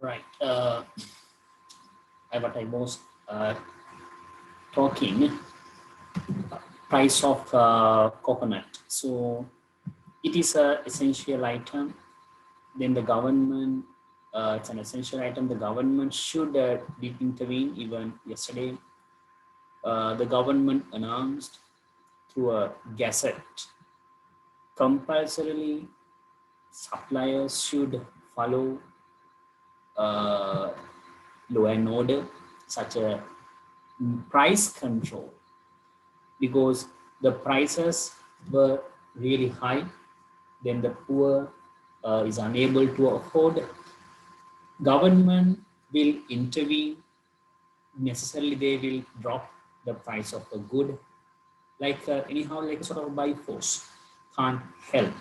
Right. What I was talking, price of coconut. So it is a essential item. Then the government, it's an essential item. The government should did intervene. Even yesterday, the government announced through a gazette, compulsorily suppliers should follow uh, law and order, such a price control, because the prices were really high. Then the poor is unable to afford. Government will intervene. Necessarily, they will drop the price of the good. Like anyhow, like a sort of by force, can't help.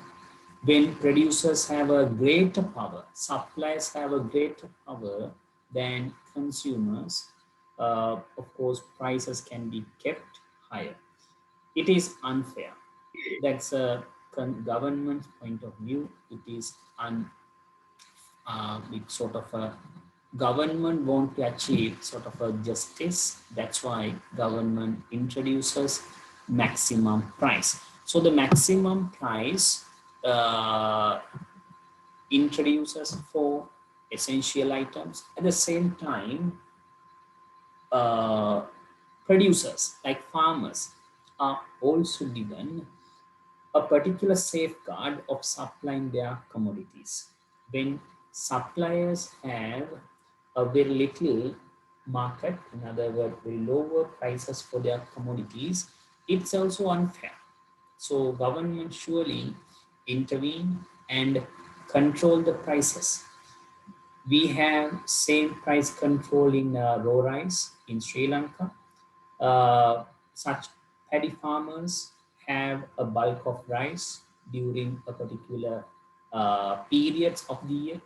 When producers have a greater power, suppliers have a greater power than consumers, of course, prices can be kept higher. It is unfair. That's a government's point of view. It is it's sort of a government want to achieve sort of a justice. That's why government introduces maximum price. So the maximum price uh, introduces for essential items. At the same time, uh, producers like farmers are also given a particular safeguard of supplying their commodities. When suppliers have a very little market, in other words, very lower prices for their commodities, it's also unfair. So government surely intervene and control the prices. We have same price control in raw rice in Sri Lanka. Such paddy farmers have a bulk of rice during a particular periods of the year.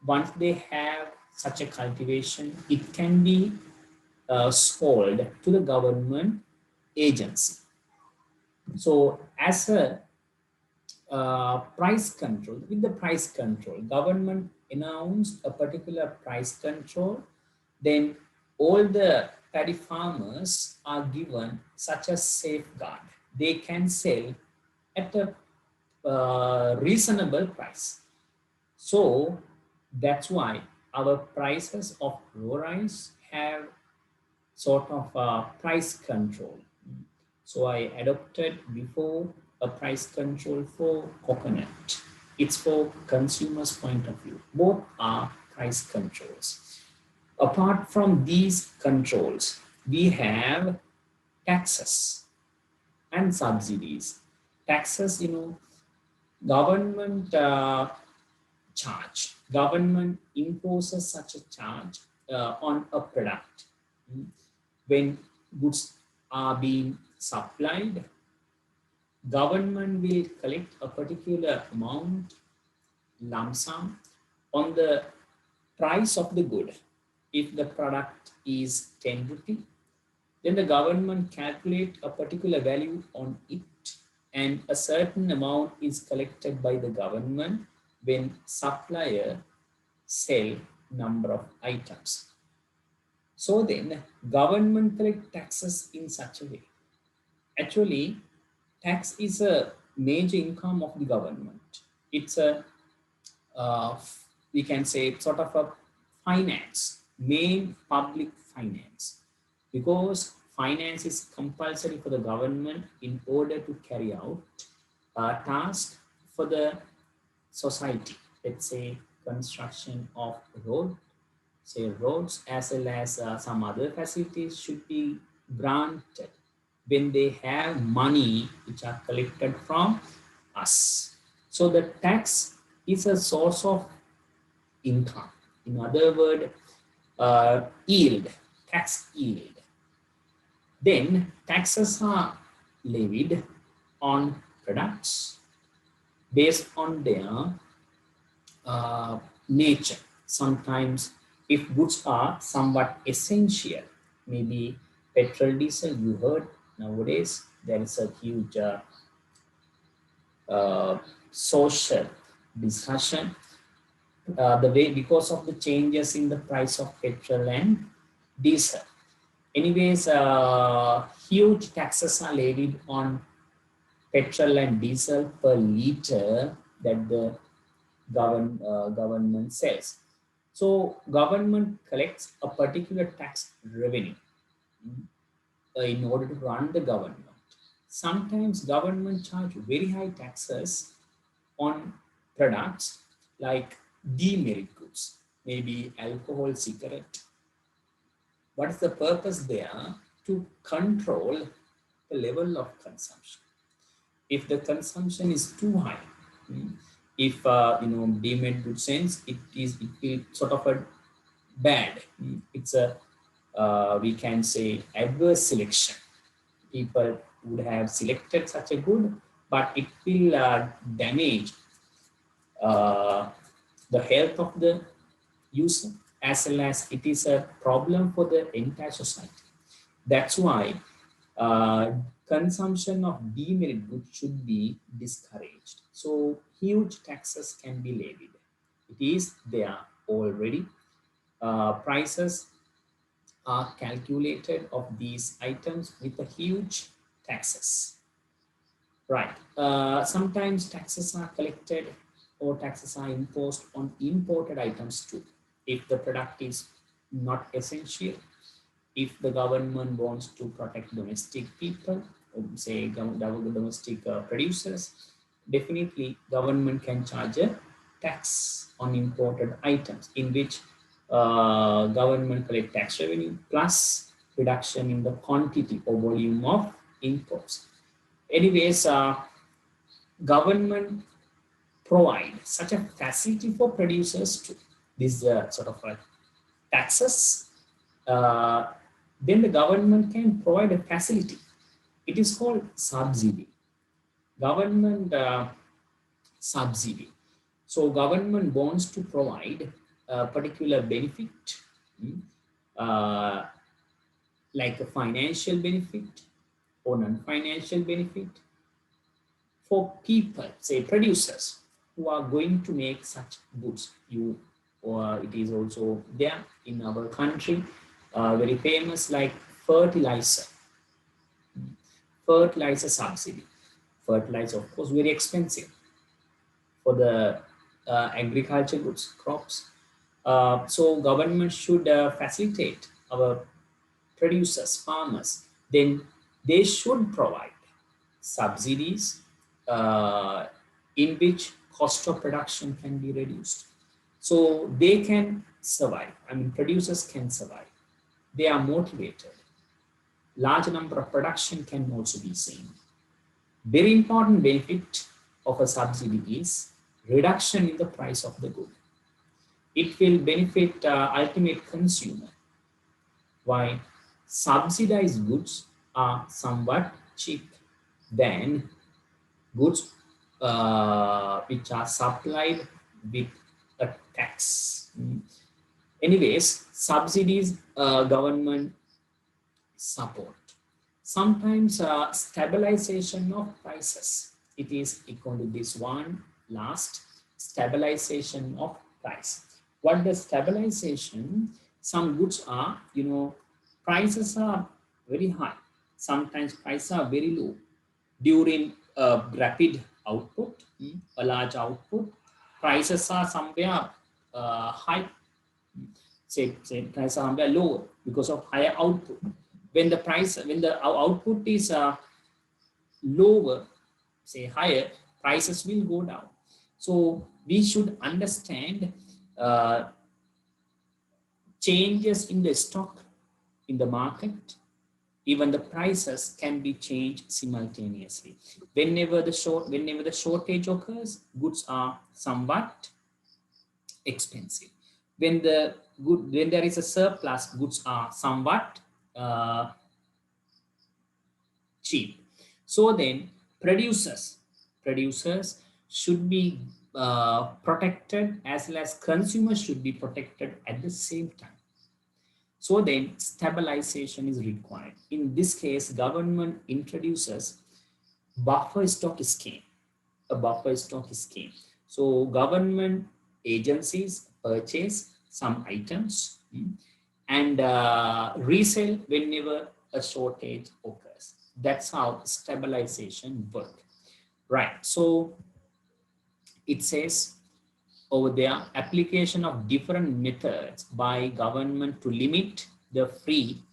Once they have such a cultivation, it can be sold to the government agency. So as a price control, with the price control, government announced a particular price control, then all the paddy farmers are given such a safeguard. They can sell at a reasonable price. So that's why our prices of raw rice have sort of a price control. So I adopted before a price control for coconut. It's for consumers' point of view. Both are price controls. Apart from these controls, we have taxes and subsidies. Taxes, government charge. Government imposes such a charge on a product. When goods are being supplied, government will collect a particular amount, lump sum, on the price of the good. If the product is 10 rupee, then the government calculate a particular value on it, and a certain amount is collected by the government when supplier sell number of items. So then government collect taxes in such a way. Actually, tax is a major income of the government. It's a uh, we can say sort of a finance, main public finance, because finance is compulsory for the government in order to carry out a task for the society. Let's say construction of road, say roads, as well as some other facilities should be granted when they have money which are collected from us. So the tax is a source of income. In other words, yield, tax yield. Then taxes are levied on products based on their nature. Sometimes, if goods are somewhat essential, maybe petrol, diesel, you heard nowadays, there is a huge social discussion. the way because of the changes in the price of petrol and diesel. Anyways, huge taxes are levied on petrol and diesel per liter that the government sells. So government collects a particular tax revenue in order to run the government. Sometimes government charge very high taxes on products like demerit goods, maybe alcohol, cigarette. What is the purpose there? To control the level of consumption. If the consumption is too high, if demerit good sense, it will sort of a bad. It's a we can say adverse selection. People would have selected such a good, but it will damage uh, the health of the user as well as it is a problem for the entire society. That's why uh, consumption of demerit goods should be discouraged. So huge taxes can be levied. It is there already. Prices are calculated of these items with a huge taxes. Right. Sometimes taxes are collected or taxes are imposed on imported items too. If the product is not essential, if the government wants to protect domestic people, or say domestic producers, definitely government can charge a tax on imported items in which government collect tax revenue plus reduction in the quantity or volume of imports. Anyways, government provide such a facility for producers to this sort of taxes. Uh, then the government can provide a facility. It is called subsidy. Government subsidy. So government wants to provide a particular benefit, mm, uh, like a financial benefit or non-financial benefit for people, say producers, who are going to make such goods. Or it is also there in our country, very famous like fertilizer, fertilizer subsidy. Fertilizer, of course, very expensive for the agriculture goods, crops. So government should facilitate our producers, farmers. Then they should provide subsidies uh, in which cost of production can be reduced. So they can survive. I mean, producers can survive. They are motivated. Large number of production can also be seen. Very important benefit of a subsidy is reduction in the price of the good. It will benefit ultimate consumer. Why? Subsidized goods are somewhat cheap than goods which are supplied with a tax. Anyways, subsidies government support. Sometimes stabilization of prices. It is equal to this one last, stabilization of price. What the stabilization? Some goods are, prices are very high. Sometimes prices are very low. During a rapid output, a large output, prices are somewhere high, say prices are somewhere lower because of higher output. When the output is lower, say higher, prices will go down. So we should understand changes in the stock in the market. Even the prices can be changed simultaneously. Whenever the shortage occurs, goods are somewhat expensive. When there is a surplus, goods are somewhat uh, cheap. So then producers should be protected as well as consumers should be protected at the same time. So then stabilization is required. In this case, government introduces buffer stock scheme, a buffer stock scheme. So government agencies purchase some items and resell whenever a shortage occurs. That's how stabilization works. Right. So it says over there, application of different methods by government to limit the free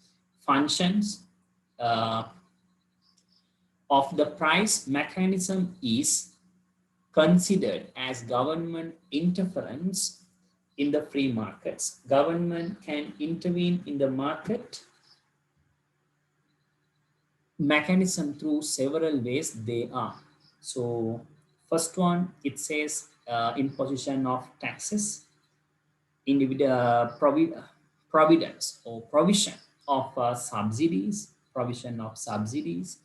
functions uh, of the price mechanism is considered as government interference in the free markets. Government can intervene in the market mechanism through several ways they are. So first one, it says imposition of taxes, individual providence or provision of provision of subsidies.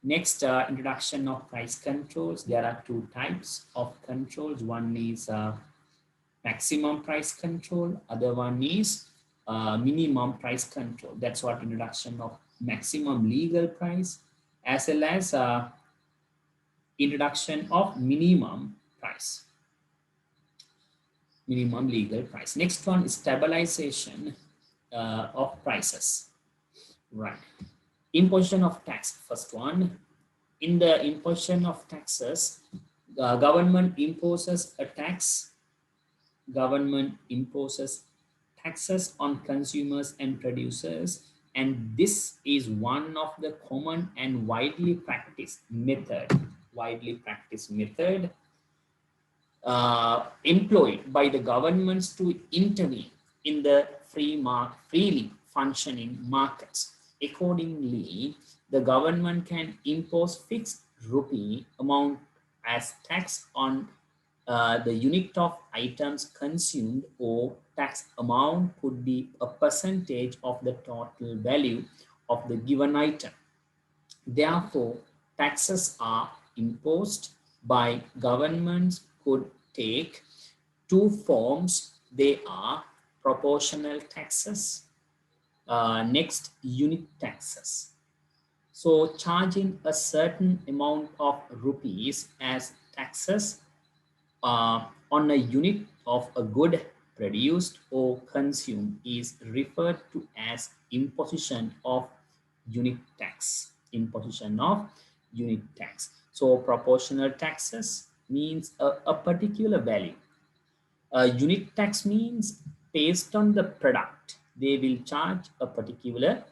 Next, introduction of price controls. There are two types of controls. One is maximum price control. Other one is minimum price control. That's what introduction of maximum legal price as well as introduction of minimum price, minimum legal price. Next one is stabilization of prices. Right. Imposition of tax. First one, in the imposition of taxes, the government imposes a tax. Government imposes taxes on consumers and producers, and this is one of the common and widely practiced method employed by the governments to intervene in the freely functioning markets. Accordingly, the government can impose fixed rupee amount as tax on the unit of items consumed, or tax amount could be a percentage of the total value of the given item. Therefore, taxes are imposed by governments could take two forms. They are proportional taxes, next unit taxes. So charging a certain amount of rupees as taxes on a unit of a good produced or consumed is referred to as imposition of unit tax. Imposition of unit tax. So proportional taxes means a particular value. Unit tax means based on the product, they will charge a particular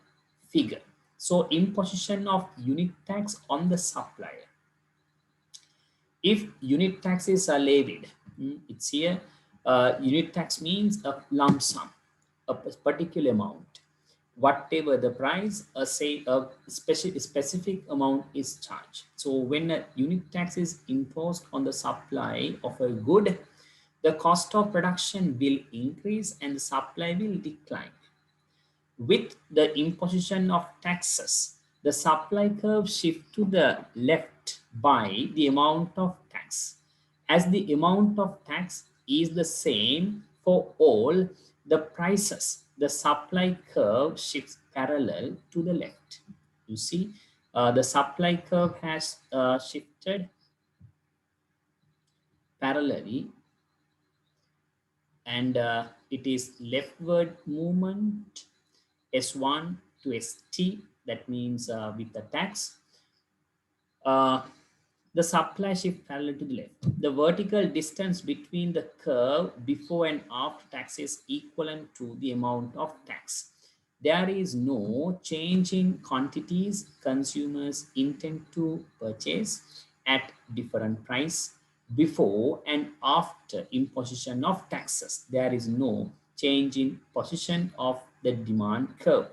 figure. So imposition of unit tax on the supplier. If unit taxes are levied, it's here, unit tax means a lump sum, a particular amount. Whatever the price, say a specific amount is charged. So when a unit tax is imposed on the supply of a good, the cost of production will increase and the supply will decline. With the imposition of taxes, the supply curve shifts to the left by the amount of tax. As the amount of tax is the same for all the prices, the supply curve shifts parallel to the left. You see, the supply curve has shifted parallelly, and it is leftward movement S1 to ST, that means with the tax. Uh, the supply shift parallel to the left. The vertical distance between the curve before and after tax is equivalent to the amount of tax. There is no change in quantities consumers intend to purchase at different price before and after imposition of taxes. There is no change in position of the demand curve.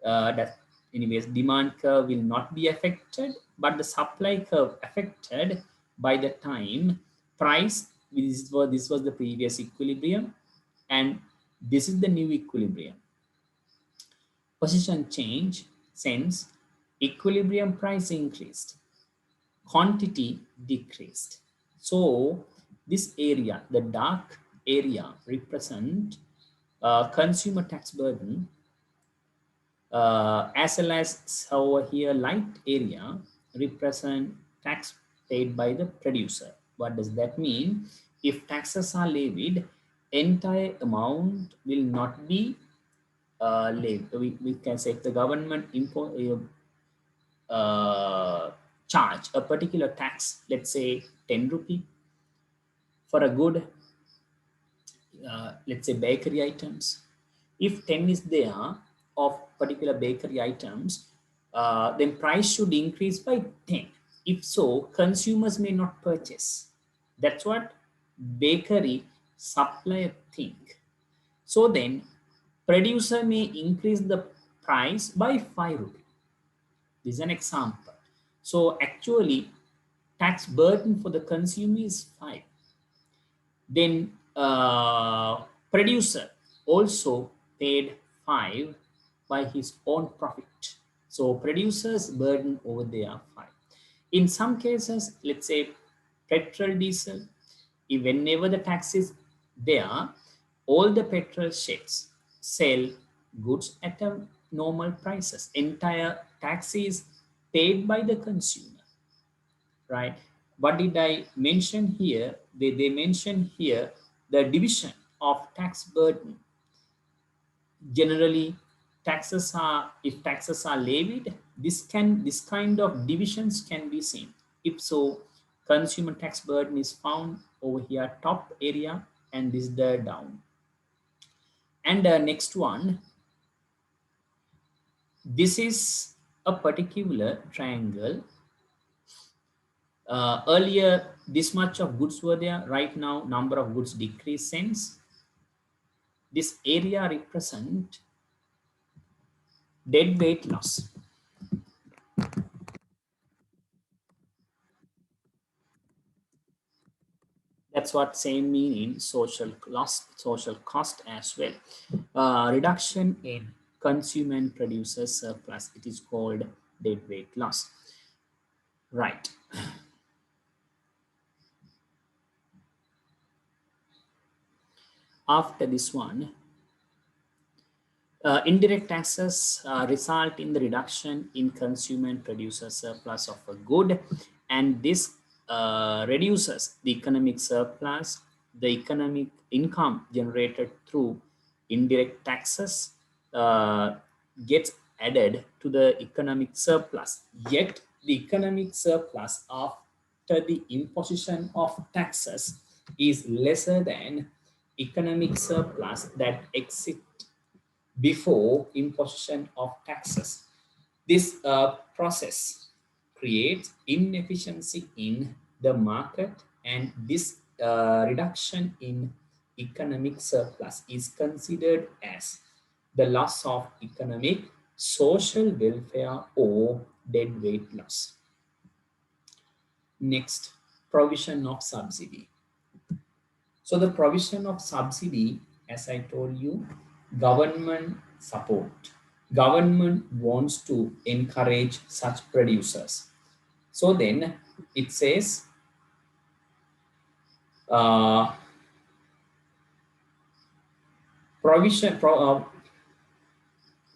That anyways, demand curve will not be affected, but the supply curve affected by the time price. This was the previous equilibrium, and this is the new equilibrium. Position change since equilibrium price increased, quantity decreased. So this area, the dark area, represent consumer tax burden, as well as over here light area represent tax paid by the producer. What does that mean? if taxes are levied, entire amount will not be levied. We can say if the government charge a particular tax, let's say 10 rupee for a good, let's say bakery items. If 10 is there of particular bakery items, then price should increase by 10. If so, consumers may not purchase. That's what bakery supplier think. So then producer may increase the price by 5 rupees. This is an example. So actually tax burden for the consumer is 5. Then producer also paid 5 by his own profit. So producer's burden over there 5. In some cases, let's say petrol, diesel, if whenever the tax is there, all the petrol sheds sell goods at a normal prices. Entire tax is paid by the consumer, right? What did I mention here? They mention here the division of tax burden. Generally, taxes are if taxes are levied, this kind of divisions can be seen. If so, consumer tax burden is found over here top area, and this the down. And next one, this is a particular triangle. Earlier, this much of goods were there. Right now, number of goods decrease since this area represent dead weight loss. That's what same mean in social loss, social cost as well. Reduction in consumer and producer surplus. It is called dead weight loss. Right. After this one, indirect taxes result in the reduction in consumer and producer surplus of a good, and this reduces the economic surplus, the economic income generated through indirect taxes gets added to the economic surplus. Yet the economic surplus after the imposition of taxes is lesser than economic surplus that exit before imposition of taxes. This process creates inefficiency in the market, and this reduction in economic surplus is considered as the loss of economic social welfare or deadweight loss. Next, provision of subsidy. So the provision of subsidy, as I told you, government support. Government wants to encourage such producers. So then it says uh,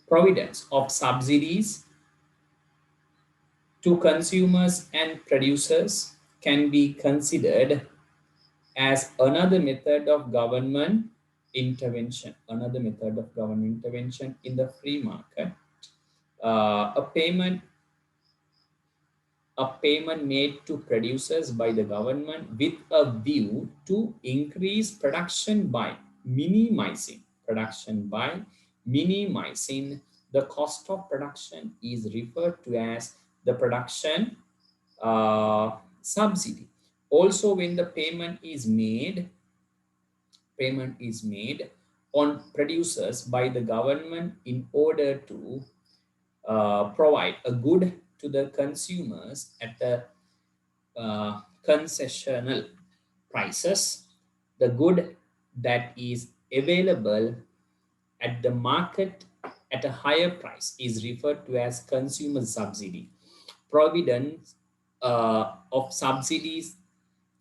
providence of subsidies to consumers and producers can be considered as another method of government intervention. Another method of government intervention in the free market. Uh, a payment a payment made to producers by the government with a view to increase production by minimizing the cost of production is referred to as the production subsidy. Also, when the payment is made on producers by the government in order to provide a good to the consumers at the concessional prices, the good that is available at the market at a higher price is referred to as consumer subsidy. Providence of subsidies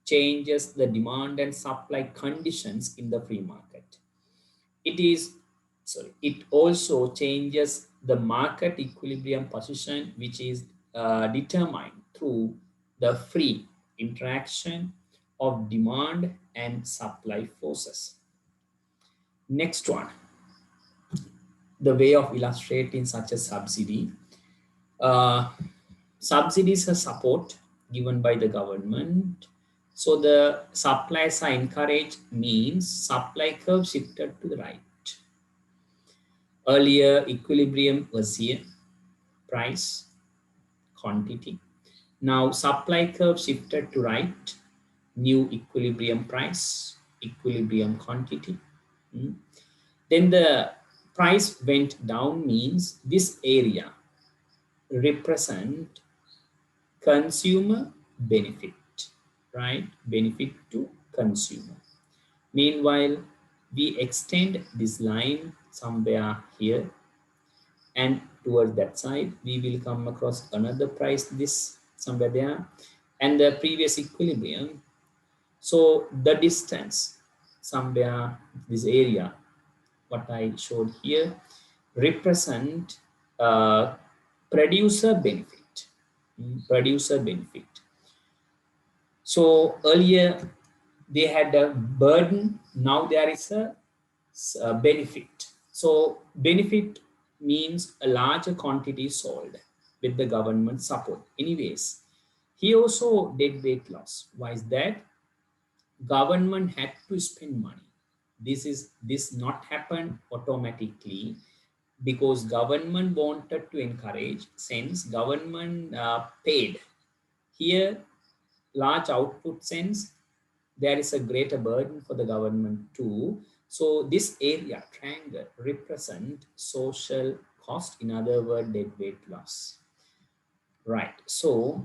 changes the demand and supply conditions in the free market. It is it also changes the market equilibrium position, which is determined through the free interaction of demand and supply forces. Next one, the way of illustrating such a subsidy. Uh, Subsidies are support given by the government. So the supplies are encouraged means supply curve shifted to the right. Earlier equilibrium was here, price, quantity. Now supply curve shifted to right, new equilibrium price, equilibrium quantity. Mm. Then the price went down means this area represent consumer benefit, right? Benefit to consumer. Meanwhile, we extend this line somewhere here, and towards that side, we will come across another price, this somewhere there, and the previous equilibrium. So the distance somewhere, this area, what I showed here, represent producer benefit. Producer benefit. So earlier they had a burden, now there is a benefit. So benefit means a larger quantity sold with the government support. Anyways, he also did weight loss. Why is that? Government had to spend money. This not happen automatically because government wanted to encourage, since government paid here large output, sense there is a greater burden for the government too. So this area triangle represent social cost, in other words dead weight loss, right? So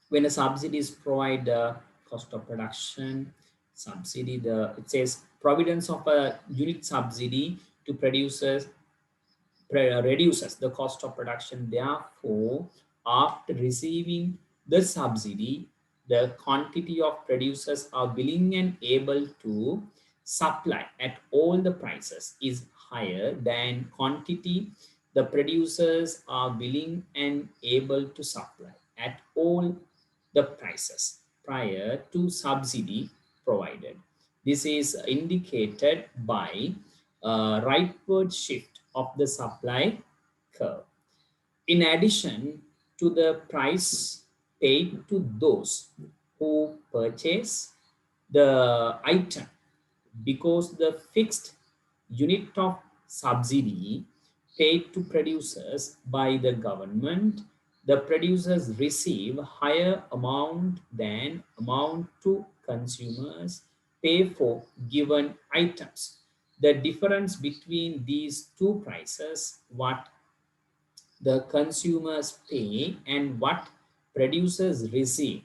when a subsidy is provide cost of production subsidy, the it says providence of a unit subsidy to producers reduces the cost of production. Therefore, after receiving the subsidy, the quantity of producers are willing and able to supply at all the prices is higher than quantity the producers are willing and able to supply at all the prices prior to subsidy provided. This is indicated by rightward shift of the supply curve. In addition to the price paid to those who purchase the item, because the fixed unit of subsidy paid to producers by the government, the producers receive higher amount than amount to consumers pay for given items. The difference between these two prices, what the consumers pay and what producers receive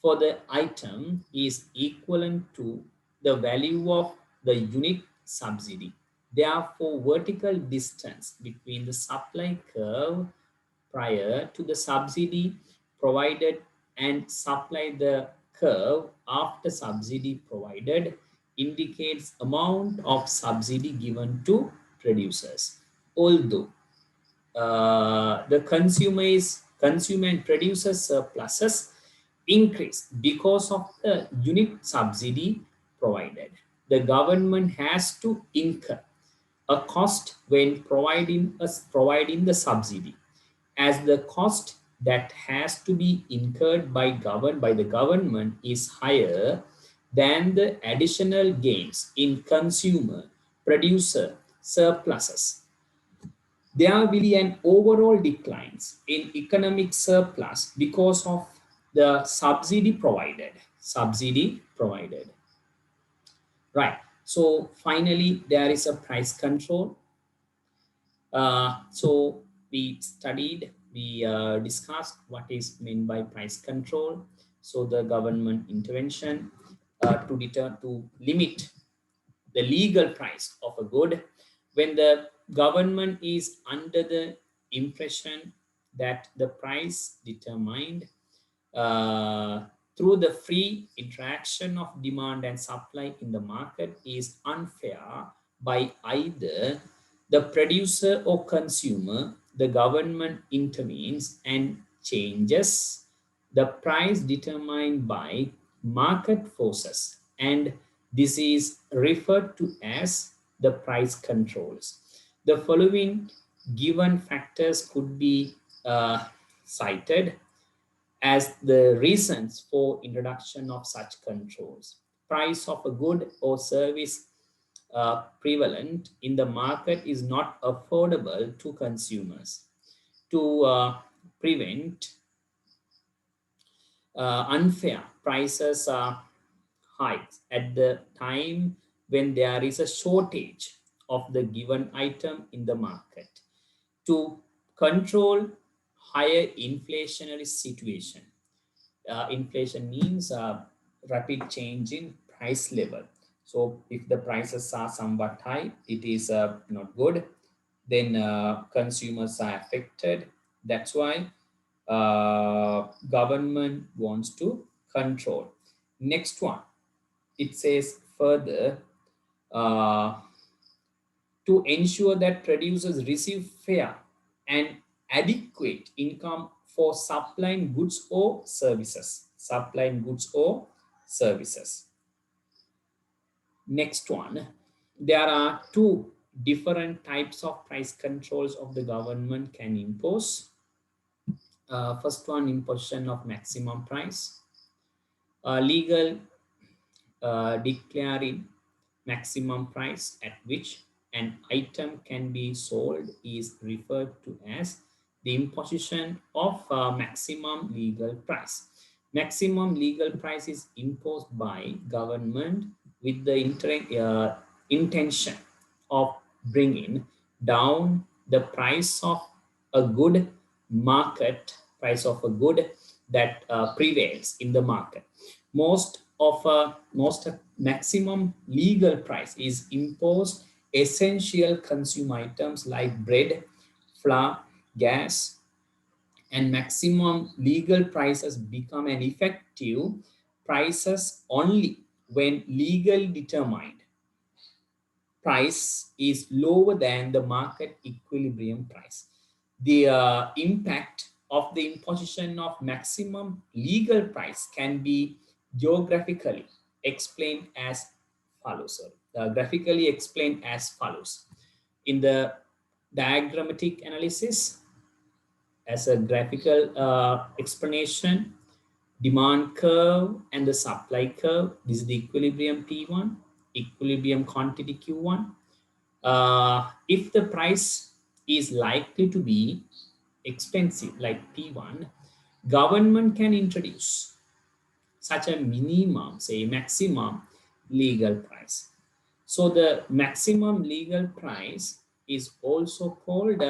for the item, is equivalent to the value of the unit subsidy. Therefore, vertical distance between the supply curve prior to the subsidy provided and supply the curve after subsidy provided indicates amount of subsidy given to producers. Although the consumer and producer surpluses increase because of the unit subsidy provided, the government has to incur a cost when providing the subsidy, as the cost that has to be incurred by the government is higher than the additional gains in consumer producer surpluses. There will be an overall declines in economic surplus because of the subsidy provided. Subsidy provided. Right. So finally, there is a price control. So we discussed what is meant by price control. So the government intervention to limit the legal price of a good when the government is under the impression that the price determined uh, through the free interaction of demand and supply in the market is unfair by either the producer or consumer, the government intervenes and changes the price determined by market forces, and this is referred to as the price controls. The following given factors could be cited as the reasons for introduction of such controls. Price of a good or service prevalent in the market is not affordable to consumers. To prevent unfair prices hikes at the time when there is a shortage of the given item in the market, to control higher inflationary situation. Inflation means rapid change in price level. So if the prices are somewhat high, it is not good. Then consumers are affected. That's why government wants to control. Next one, it says further, uh, to ensure that producers receive fair and adequate income for supplying goods or services. Supplying goods or services. Next one, there are two different types of price controls of the government can impose. First one, imposition of maximum price. Legal declaring maximum price at which an item can be sold is referred to as the imposition of maximum legal price. Maximum legal price is imposed by government with the intention of bringing down the price of a good that prevails in the market. Most maximum legal price is imposed essential consumer items like bread, flour, gas, and maximum legal prices become an effective prices only when legally determined price is lower than the market equilibrium price. The impact of the imposition of maximum legal price can be geographically explained as follows. Graphically explained as follows. In the diagrammatic analysis, as a graphical explanation, demand curve and the supply curve. This is the equilibrium P1, equilibrium quantity Q1. If the price is likely to be expensive like P1, government can introduce such a minimum, say maximum legal price. So the maximum legal price is also called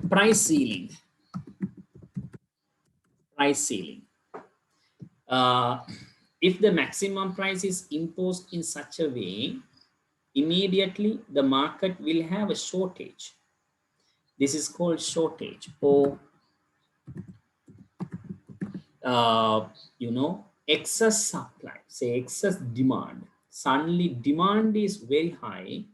price ceiling. Price ceiling. Uh, if the maximum price is imposed in such a way, immediately the market will have a shortage. This is called shortage, or excess supply, say excess demand. Suddenly demand is very high.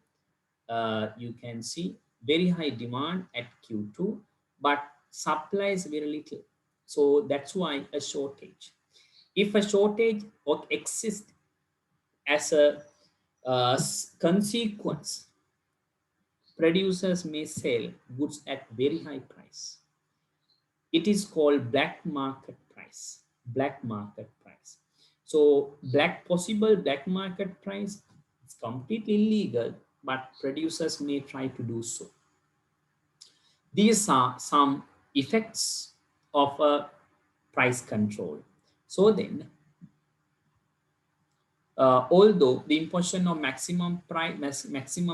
You can see very high demand at Q2, but supply is very little. So that's why a shortage. If a shortage exists as a consequence, producers may sell goods at very high price. It is called black market price. Black market price. So possible black market price is completely illegal, but producers may try to do so. These are some effects of a price control. So then, although the imposition of maximum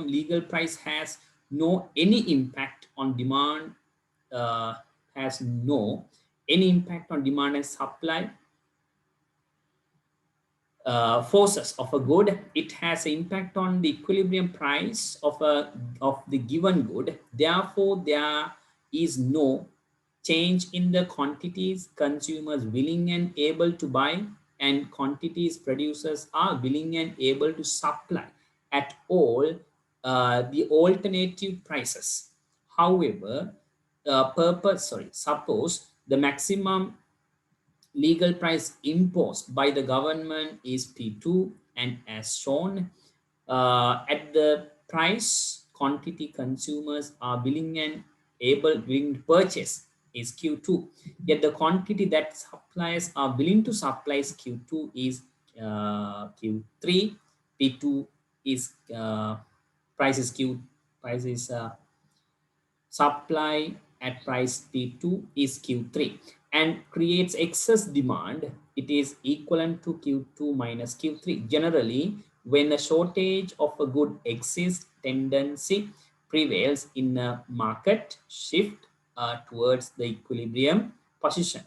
legal price has no any impact on demand, uh, has no any impact on demand and supply forces of a good, it has an impact on the equilibrium price of the given good. Therefore, there is no change in the quantities consumers willing and able to buy and quantities producers are willing and able to supply at all the alternative prices. However, suppose The maximum legal price imposed by the government is P2, and as shown at the price quantity consumers are willing to purchase is Q2, yet the quantity that suppliers are willing to supply is Q2 is Q3. P2 is price is Q price is supply at price P2 is Q3 and creates excess demand, it is equivalent to Q2 minus Q3. Generally, when a shortage of a good exists, tendency prevails in a market shift towards the equilibrium position.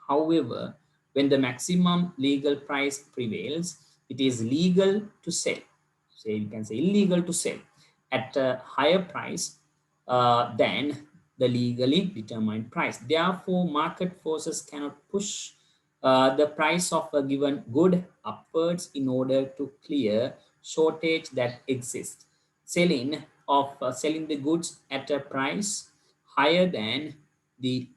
However, when the maximum legal price prevails, it is legal to sell. So you can say illegal to sell at a higher price than the legally determined price. Therefore, market forces cannot push the price of a given good upwards in order to clear shortage that exists. Selling the goods at a price higher than the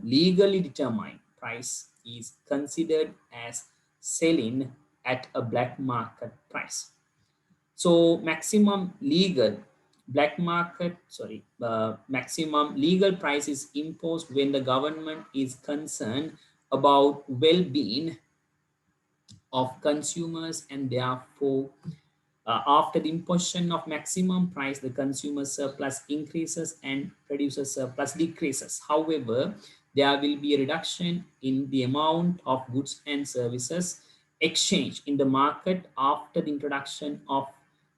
legally determined price is considered as selling at a black market price. So maximum legal price is imposed when the government is concerned about well-being of consumers, and therefore after the imposition of maximum price, the consumer surplus increases and producer surplus decreases. However, there will be a reduction in the amount of goods and services exchanged in the market after the introduction of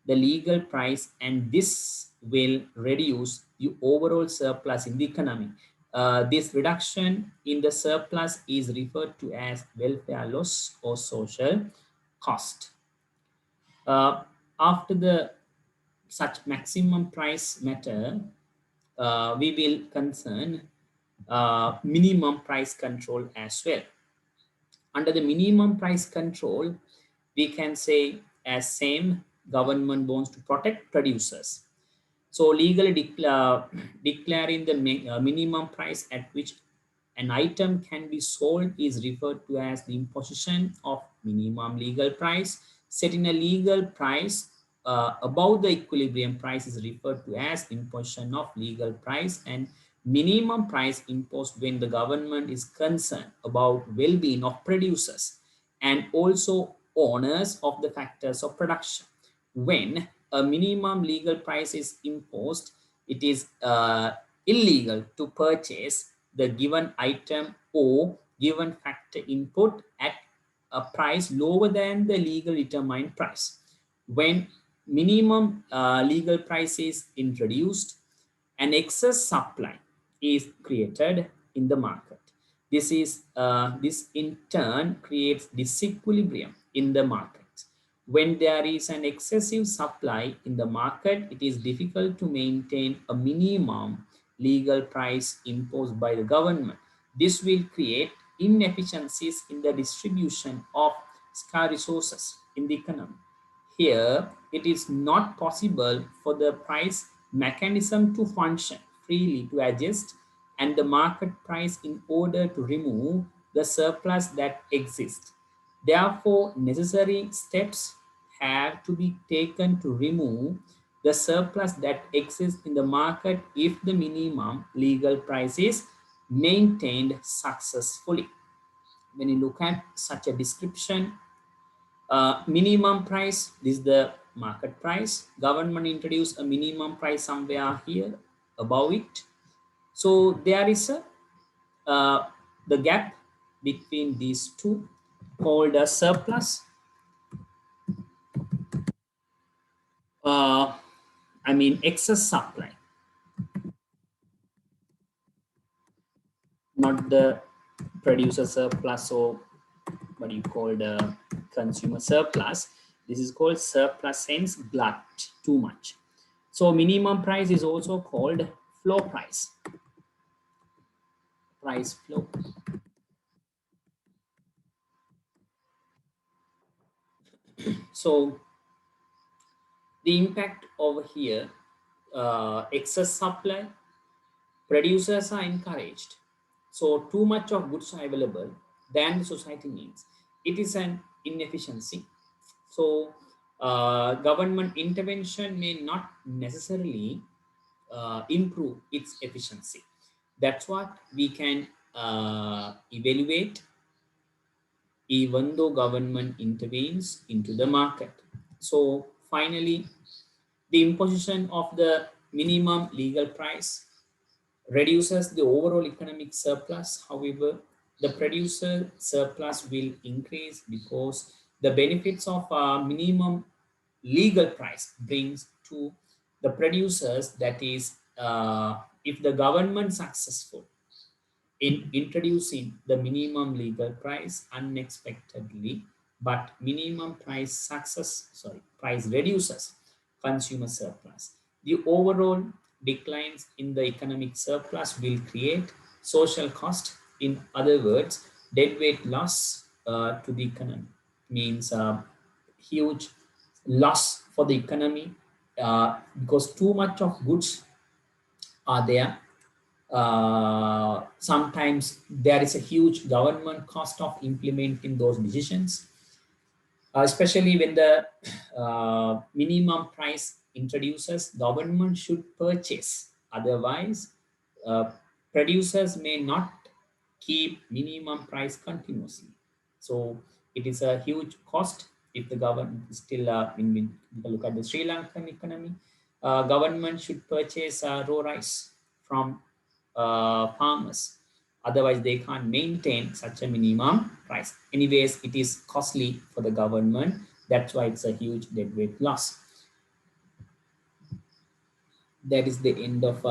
the legal price, and this will reduce the overall surplus in the economy. This reduction in the surplus is referred to as welfare loss or social cost. Uh, After the such maximum price matter, we will concern minimum price control as well. Under the minimum price control, we can say as same government wants to protect producers. So legally declaring the minimum price at which an item can be sold is referred to as the imposition of minimum legal price. Setting a legal price above the equilibrium price is referred to as imposition of legal price, and minimum price imposed when the government is concerned about well-being of producers and also owners of the factors of production. When a minimum legal price is imposed, it is illegal to purchase the given item or given factor input at a price lower than the legal determined price. When minimum legal price is introduced, an excess supply is created in the market. This in turn creates disequilibrium in the market. When there is an excessive supply in the market, it is difficult to maintain a minimum legal price imposed by the government. This will create inefficiencies in the distribution of scarce resources in the economy. Here, it is not possible for the price mechanism to function freely to adjust and the market price in order to remove the surplus that exists. Therefore, necessary steps have to be taken to remove the surplus that exists in the market if the minimum legal price is maintained successfully. When you look at such a description, minimum price, this is the market price. Government introduced a minimum price somewhere here above it. So there is uh, the gap between these two called a surplus. Uh, excess supply, not the producer surplus or what you call the consumer surplus. This is called surplus, hence glut, too much. So minimum price is also called floor price, price floor. So the impact over here, excess supply, producers are encouraged. So too much of goods are available than the society needs. It is an inefficiency. So government intervention may not necessarily improve its efficiency. That's what we can evaluate even though government intervenes into the market. So finally, the imposition of the minimum legal price reduces the overall economic surplus. However, the producer surplus will increase because the benefits of minimum legal price brings to the producers, that is, if the government successful in introducing the minimum legal price unexpectedly, but minimum price reduces consumer surplus. The overall declines in the economic surplus will create social cost. In other words, deadweight loss to the economy means huge loss for the economy because too much of goods are there. Sometimes there is a huge government cost of implementing those decisions, especially when the minimum price introduces, government should purchase. Otherwise, uh, producers may not keep minimum price continuously. So it is a huge cost if the government is still, when we look at the Sri Lankan economy, government should purchase raw rice from farmers. Otherwise, they can't maintain such a minimum price. Anyways, it is costly for the government. That's why it's a huge deadweight loss. That is the end of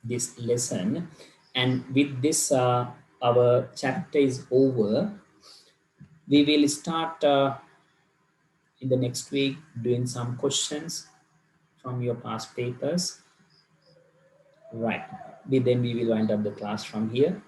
this lesson. And with this, our chapter is over. We will start in the next week doing some questions from your past papers. Right. Then we will wind up the class from here.